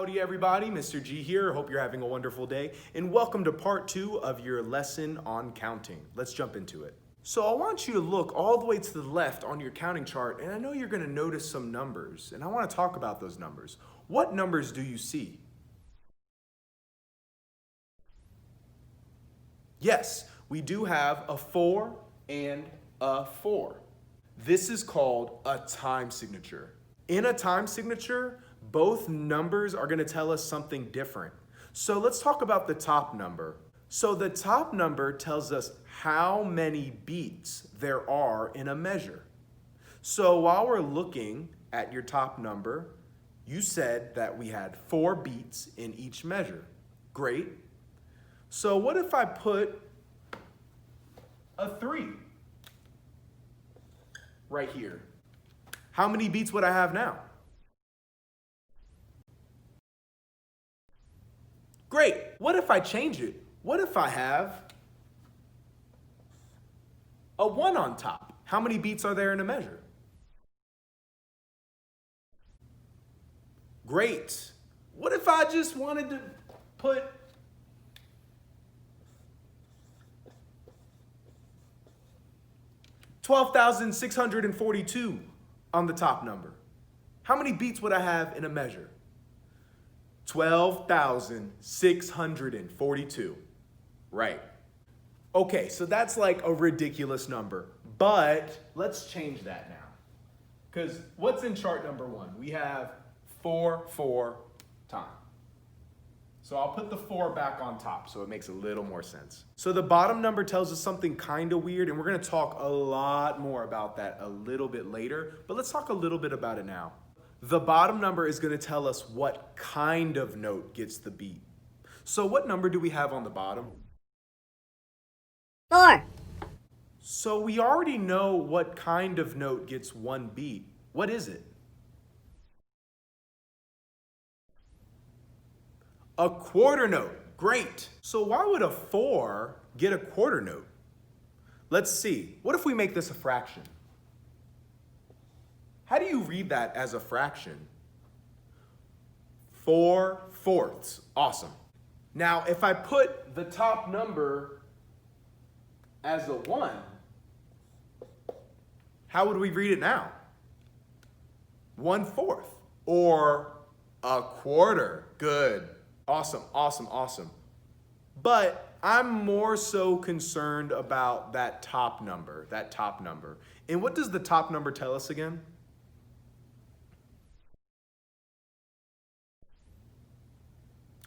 Howdy everybody, Mr. G here. Hope you're having a wonderful day and welcome to part 2 of your lesson on counting. Let's jump into it. So I want you to look all the way to the left on your counting chart, and I know you're going to notice some numbers, and I want to talk about those numbers. What numbers do you see? Yes, we do have a 4 and a 4. This is called a time signature. In a time signature, both numbers are going to tell us something different. So let's talk about the top number. So the top number tells us how many beats there are in a measure. So while we're looking at your top number, you said that we had 4 beats in each measure. Great. So what if I put a 3 right here? How many beats would I have now? Great. What if I change it? What if I have a 1 on top? How many beats are there in a measure? Great. What if I just wanted to put $12,642 on the top number? How many beats would I have in a measure? 12,642. Right. Okay, so that's like a ridiculous number, but let's change that now. Because what's in chart number 1? We have 4, 4, time. So I'll put the 4 back on top so it makes a little more sense. So the bottom number tells us something kind of weird, and we're going to talk a lot more about that a little bit later, but let's talk a little bit about it now. The bottom number is going to tell us what kind of note gets the beat. So what number do we have on the bottom? 4. So we already know what kind of note gets 1 beat. What is it? A quarter note. Great. So why would a 4 get a quarter note? Let's see. What if we make this a fraction? How do you read that as a fraction? 4/4. Awesome. Now, if I put the top number as a 1, how would we read it now? 1/4 or a quarter. Good. Awesome, awesome, awesome. But I'm more so concerned about that top number, And what does the top number tell us again?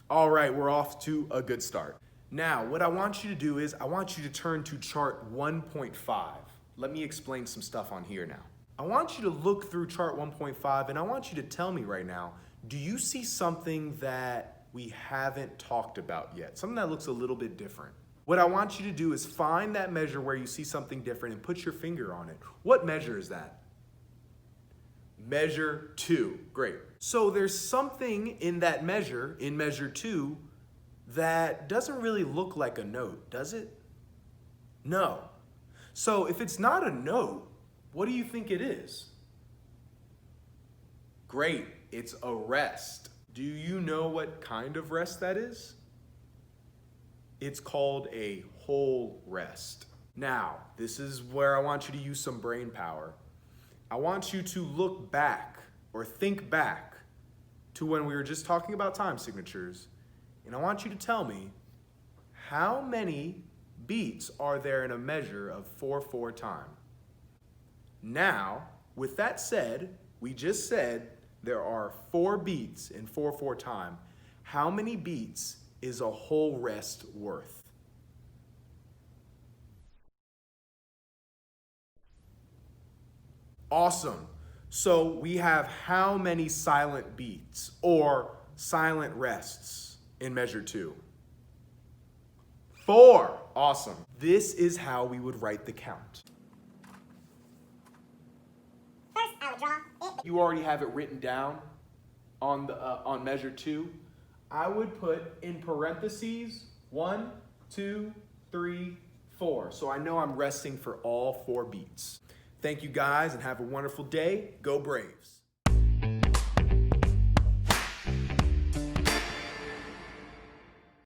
All right, we're off to a good start. Now, what I want you to do is I want you to turn to chart 1.5. Let me explain some stuff on here now. I want you to look through chart 1.5 and I want you to tell me right now, do you see something that we haven't talked about yet? Something that looks a little bit different. What I want you to do is find that measure where you see something different and put your finger on it. What measure is that? Measure 2. Great. So there's something in that measure, in measure 2, that doesn't really look like a note, does it? No. So if it's not a note, what do you think it is? Great. It's a rest. Do you know what kind of rest that is? It's called a whole rest. Now, this is where I want you to use some brain power. I want you to look back or think back to when we were just talking about time signatures, and I want you to tell me how many beats are there in a measure of 4/4 time. Now, with that said, we just said there are 4 beats in 4/4 time. How many beats is a whole rest worth? Awesome. So we have how many silent beats or silent rests in measure 2? 4. Awesome. This is how we would write the count. First, I would draw it. You already have it written down on measure 2. I would put in parentheses 1, 2, 3, 4. So I know I'm resting for all 4 beats. Thank you guys and have a wonderful day. Go Braves.